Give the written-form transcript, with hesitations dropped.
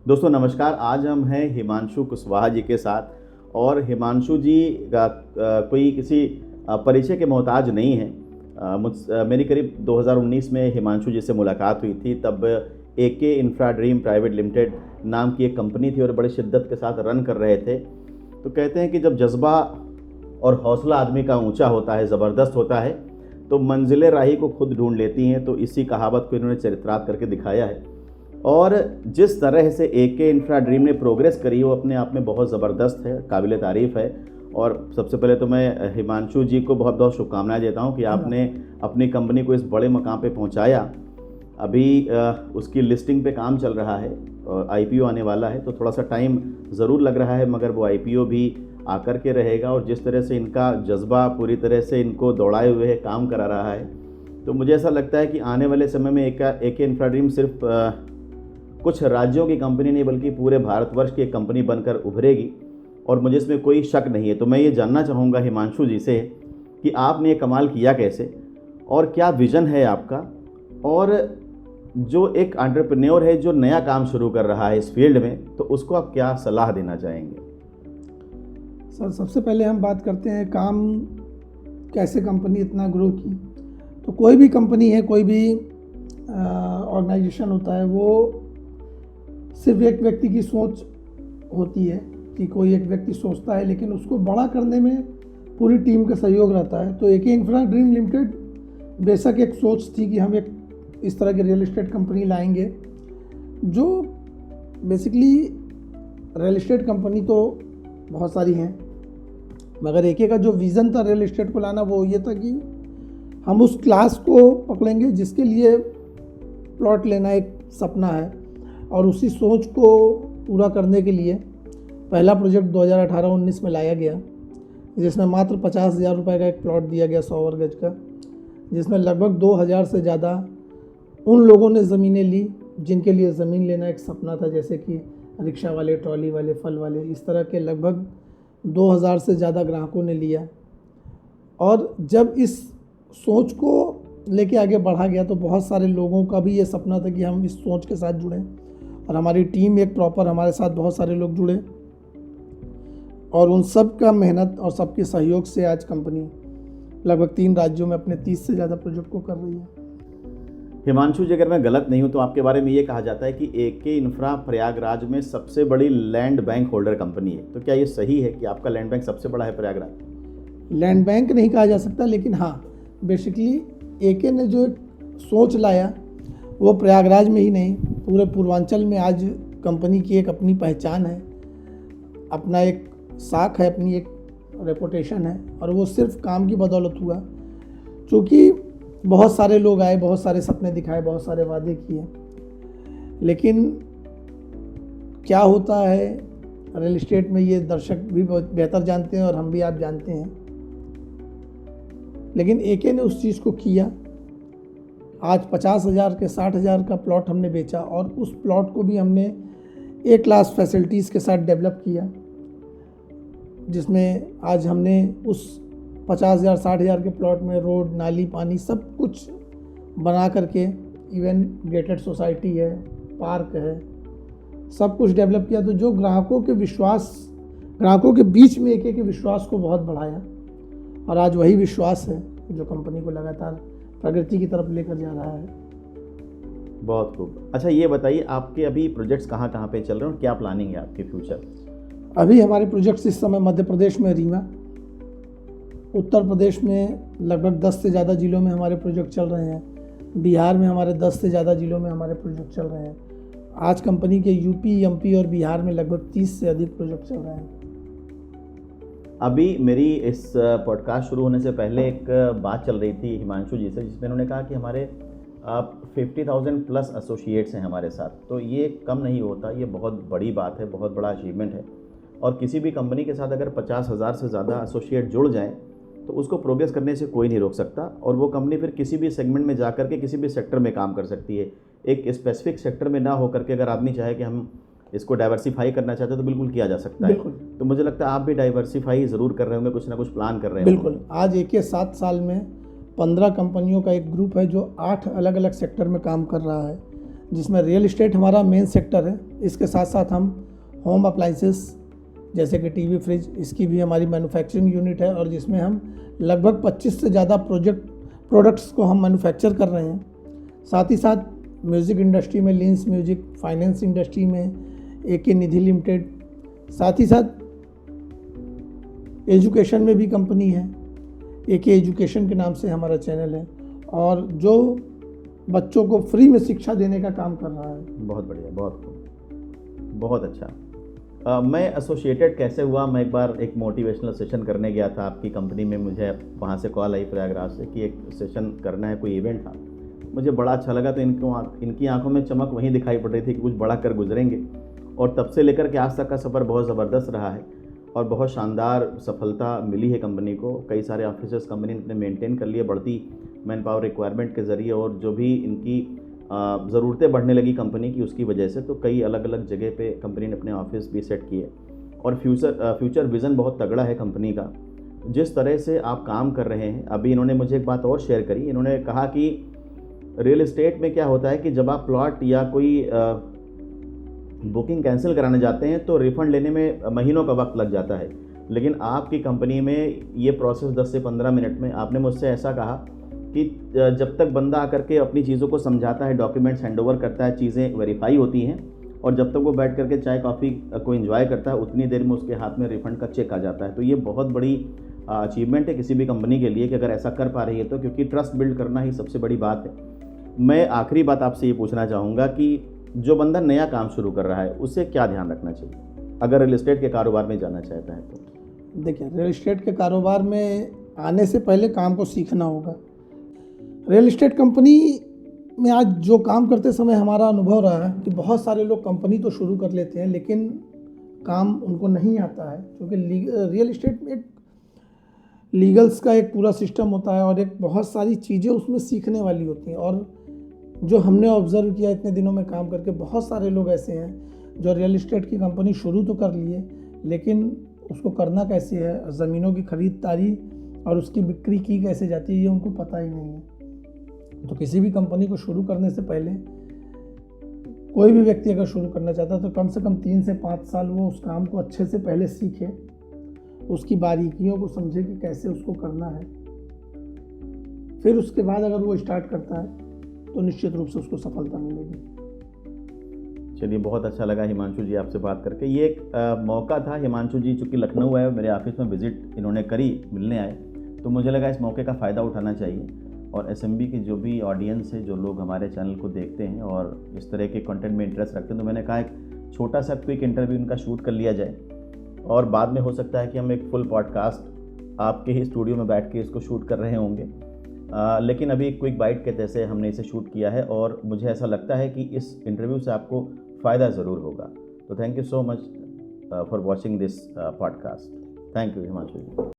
दोस्तों नमस्कार। आज हम हैं हिमांशु कुशवाहा जी के साथ और हिमांशु जी का कोई किसी परिचय के मोहताज नहीं है। मेरी करीब 2019 में हिमांशु जी से मुलाकात हुई थी। तब एके इंफ्रा ड्रीम प्राइवेट लिमिटेड नाम की एक कंपनी थी और बड़ी शिद्दत के साथ रन कर रहे थे। तो कहते हैं कि जब जज्बा और हौसला आदमी का ऊंचा होता है, ज़बरदस्त होता है, तो मंजिलें राही को खुद ढूंढ लेती हैं। तो इसी कहावत को इन्होंने चरितार्थ करके दिखाया है। और जिस तरह से एके इंफ्रा ड्रीम ने प्रोग्रेस करी वो अपने आप में बहुत ज़बरदस्त है, काबिल तारीफ़ है। और सबसे पहले तो मैं हिमांशु जी को बहुत बहुत शुभकामनाएं देता हूं कि आपने अपनी कंपनी को इस बड़े मकाम पे पहुंचाया। अभी उसकी लिस्टिंग पे काम चल रहा है और आईपीओ आने वाला है, तो थोड़ा सा टाइम ज़रूर लग रहा है, मगर वो आईपीओ भी आकर के रहेगा। और जिस तरह से इनका जज्बा पूरी तरह से इनको दौड़ाए हुए काम करा रहा है, तो मुझे ऐसा लगता है कि आने वाले समय में एके इंफ्रा ड्रीम सिर्फ कुछ राज्यों की कंपनी नहीं बल्कि पूरे भारतवर्ष की एक कंपनी बनकर उभरेगी। और मुझे इसमें कोई शक नहीं है। तो मैं ये जानना चाहूँगा हिमांशु जी से कि आपने ये कमाल किया कैसे और क्या विज़न है आपका, और जो एक एंटरप्रेन्योर है जो नया काम शुरू कर रहा है इस फील्ड में, तो उसको आप क्या सलाह देना चाहेंगे? सर, सबसे पहले हम बात करते हैं काम कैसे कंपनी इतना ग्रो की। तो कोई भी कंपनी है, कोई भी ऑर्गेनाइजेशन होता है, वो सिर्फ एक व्यक्ति की सोच होती है कि कोई एक व्यक्ति सोचता है, लेकिन उसको बड़ा करने में पूरी टीम का सहयोग रहता है। तो एके इंफ्रा ड्रीम लिमिटेड बेशक एक सोच थी कि हम एक इस तरह की रियल एस्टेट कंपनी लाएंगे, जो बेसिकली रियल एस्टेट कंपनी तो बहुत सारी हैं, मगर एके का जो विज़न था रियल एस्टेट को लाना, वो ये था कि हम उस क्लास को पकड़ेंगे जिसके लिए प्लॉट लेना एक सपना है। और उसी सोच को पूरा करने के लिए पहला प्रोजेक्ट 2018-19 में लाया गया, जिसमें मात्र 50,000 रुपये का एक प्लॉट दिया गया 100 वर्ग गज का, जिसमें लगभग 2,000 से ज़्यादा उन लोगों ने ज़मीनें ली जिनके लिए ज़मीन लेना एक सपना था, जैसे कि रिक्शा वाले, ट्रॉली वाले, फल वाले, इस तरह के लगभग 2,000 से ज़्यादा ग्राहकों ने लिया। और जब इस सोच को लेके आगे बढ़ा गया तो बहुत सारे लोगों का भी ये सपना था कि हम इस सोच के साथ जुड़ें, और हमारी टीम एक प्रॉपर, हमारे साथ बहुत सारे लोग जुड़े, और उन सब का मेहनत और सबके सहयोग से आज कंपनी लगभग 3 राज्यों में अपने 30 से ज़्यादा प्रोजेक्ट को कर रही है। हिमांशु जी, अगर मैं गलत नहीं हूँ तो आपके बारे में ये कहा जाता है कि एके इंफ्रा प्रयागराज में सबसे बड़ी लैंड बैंक होल्डर कंपनी है। तो क्या ये सही है कि आपका लैंड बैंक सबसे बड़ा है प्रयागराज? लैंड बैंक नहीं कहा जा सकता, लेकिन हाँ, बेसिकली एके ने जो एक सोच लाया वो प्रयागराज में ही नहीं, पूरे पूर्वांचल में आज कंपनी की एक अपनी पहचान है, अपना एक साख है, अपनी एक रेपुटेशन है। और वो सिर्फ काम की बदौलत हुआ, क्योंकि बहुत सारे लोग आए, बहुत सारे सपने दिखाए, बहुत सारे वादे किए, लेकिन क्या होता है रियल एस्टेट में, ये दर्शक भी बहुत बेहतर जानते हैं और हम भी आप जानते हैं। लेकिन एके ने उस चीज़ को किया। आज 50,000 के 60,000 का प्लॉट हमने बेचा, और उस प्लॉट को भी हमने ए क्लास फैसिलिटीज़ के साथ डेवलप किया, जिसमें आज हमने उस 50,000 60,000 के प्लॉट में रोड, नाली, पानी सब कुछ बना करके, इवन गेटेड सोसाइटी है, पार्क है, सब कुछ डेवलप किया। तो जो ग्राहकों के बीच में एके के विश्वास को बहुत बढ़ाया, और आज वही विश्वास है जो कंपनी को लगातार प्रगति की तरफ लेकर जा रहा है। बहुत खूब। अच्छा, ये बताइए आपके अभी प्रोजेक्ट्स कहाँ कहाँ पे चल रहे हैं और क्या प्लानिंग है आपके फ्यूचर? अभी हमारे प्रोजेक्ट्स इस समय मध्य प्रदेश में रीवा, उत्तर प्रदेश में लगभग 10 से ज़्यादा जिलों में हमारे प्रोजेक्ट चल रहे हैं, बिहार में हमारे 10 से ज़्यादा जिलों में हमारे प्रोजेक्ट चल रहे हैं। आज कंपनी के यूपी, एमपी और बिहार में लगभग 30 से अधिक प्रोजेक्ट चल रहे हैं। अभी मेरी इस पॉडकास्ट शुरू होने से पहले एक बात चल रही थी हिमांशु जी से, जिसमें उन्होंने कहा कि हमारे 50,000 प्लस एसोसिएट्स हैं हमारे साथ। तो ये कम नहीं होता, ये बहुत बड़ी बात है, बहुत बड़ा अचीवमेंट है। और किसी भी कंपनी के साथ अगर 50,000 से ज़्यादा एसोसिएट जुड़ जाएं तो उसको प्रोग्रेस करने से कोई नहीं रोक सकता, और वो कंपनी फिर किसी भी सेगमेंट में जा कर के किसी भी सेक्टर में काम कर सकती है। एक स्पेसिफिक सेक्टर में ना होकर के अगर आदमी चाहे कि हम इसको डाइवर्सिफाई करना चाहते हैं तो बिल्कुल किया जा सकता है। तो मुझे लगता है आप भी डाइवर्सिफाई ज़रूर कर रहे होंगे, कुछ ना कुछ प्लान कर रहे हैं। बिल्कुल। आज एके 7 साल में 15 कंपनियों का एक ग्रुप है जो 8 अलग अलग सेक्टर में काम कर रहा है, जिसमें रियल इस्टेट हमारा मेन सेक्टर है। इसके साथ साथ हम होम अप्लाइंसेस जैसे कि टीवी, फ्रिज, इसकी भी हमारी मैन्युफैक्चरिंग यूनिट है और जिसमें हम लगभग 25 से ज़्यादा प्रोडक्ट्स को हम मैन्युफैक्चर कर रहे हैं। साथ ही साथ म्यूज़िक इंडस्ट्री में लिंस म्यूजिक, फाइनेंस इंडस्ट्री में एके निधि लिमिटेड, साथ ही साथ एजुकेशन में भी कंपनी है, एके एजुकेशन के नाम से हमारा चैनल है और जो बच्चों को फ्री में शिक्षा देने का काम कर रहा है। बहुत बढ़िया, बहुत अच्छा। मैं एसोसिएटेड कैसे हुआ? मैं एक बार एक मोटिवेशनल सेशन करने गया था आपकी कंपनी में, मुझे वहाँ से कॉल आई प्रयागराज से कि एक सेशन करना है, कोई इवेंट था। मुझे बड़ा अच्छा लगा, तो इनकी आंखों में चमक वहीं दिखाई पड़ रही थी कि कुछ बड़ा कर गुजरेंगे। और तब से लेकर के आज तक का सफ़र बहुत ज़बरदस्त रहा है और बहुत शानदार सफलता मिली है कंपनी को। कई सारे ऑफिसर्स कंपनी ने मेंटेन कर लिए बढ़ती मैन पावर रिक्वायरमेंट के ज़रिए, और जो भी इनकी ज़रूरतें बढ़ने लगी कंपनी की उसकी वजह से, तो कई अलग अलग जगह पे कंपनी ने अपने ऑफिस भी सेट किए। और फ्यूचर विज़न बहुत तगड़ा है कंपनी का। जिस तरह से आप काम कर रहे हैं, अभी इन्होंने मुझे एक बात और शेयर करी। इन्होंने कहा कि रियल इस्टेट में क्या होता है कि जब आप प्लॉट या कोई बुकिंग कैंसिल कराने जाते हैं तो रिफ़ंड लेने में महीनों का वक्त लग जाता है, लेकिन आपकी कंपनी में ये प्रोसेस 10 से 15 मिनट में। आपने मुझसे ऐसा कहा कि जब तक बंदा आकर के अपनी चीज़ों को समझाता है, डॉक्यूमेंट्स हैंडओवर करता है, चीज़ें वेरीफाई होती हैं, और जब तक वो बैठ करके चाय कॉफ़ी को एंजॉय करता है, उतनी देर में उसके हाथ में रिफ़ंड का चेक आ जाता है। तो ये बहुत बड़ी अचीवमेंट है किसी भी कंपनी के लिए कि अगर ऐसा कर पा रही है तो, क्योंकि ट्रस्ट बिल्ड करना ही सबसे बड़ी बात है। मैं आखिरी बात आपसे ये पूछना चाहूँगा कि जो बंदा नया काम शुरू कर रहा है उसे क्या ध्यान रखना चाहिए अगर रियल इस्टेट के कारोबार में जाना चाहता है तो? देखिए, रियल इस्टेट के कारोबार में आने से पहले काम को सीखना होगा। रियल इस्टेट कंपनी में आज जो काम करते समय हमारा अनुभव रहा है कि बहुत सारे लोग कंपनी तो शुरू कर लेते हैं लेकिन काम उनको नहीं आता है, क्योंकि रियल इस्टेट में एक लीगल्स का एक पूरा सिस्टम होता है और एक बहुत सारी चीज़ें उसमें सीखने वाली होती हैं। और जो हमने ऑब्ज़र्व किया इतने दिनों में काम करके, बहुत सारे लोग ऐसे हैं जो रियल इस्टेट की कंपनी शुरू तो कर लिए लेकिन उसको करना कैसे है, ज़मीनों की खरीदारी और उसकी बिक्री की कैसे जाती है, ये उनको पता ही नहीं है। तो किसी भी कंपनी को शुरू करने से पहले कोई भी व्यक्ति अगर शुरू करना चाहता है तो कम से कम 3 से 5 साल वो उस काम को अच्छे से पहले सीखे, उसकी बारीकियों को समझे कि कैसे उसको करना है। फिर उसके बाद अगर वो स्टार्ट करता है तो निश्चित रूप से उसको सफलता मिलेगी। चलिए, बहुत अच्छा लगा हिमांशु जी आपसे बात करके। ये एक मौका था, हिमांशु जी चूँकि लखनऊ आए, मेरे ऑफिस में विज़िट इन्होंने करी, मिलने आए, तो मुझे लगा इस मौके का फ़ायदा उठाना चाहिए। और एसएमबी की जो भी ऑडियंस है, जो लोग हमारे चैनल को देखते हैं और इस तरह के कंटेंट में इंटरेस्ट रखते हैं, तो मैंने कहा एक छोटा सा क्विक इंटरव्यू इनका शूट कर लिया जाए और बाद में हो सकता है कि हम एक फुल पॉडकास्ट आपके ही स्टूडियो में बैठ के इसको शूट कर रहे होंगे। लेकिन अभी क्विक बाइट के जैसे हमने इसे शूट किया है और मुझे ऐसा लगता है कि इस इंटरव्यू से आपको फ़ायदा ज़रूर होगा। तो thank you so much for watching this podcast. Thank you Himanshu ji.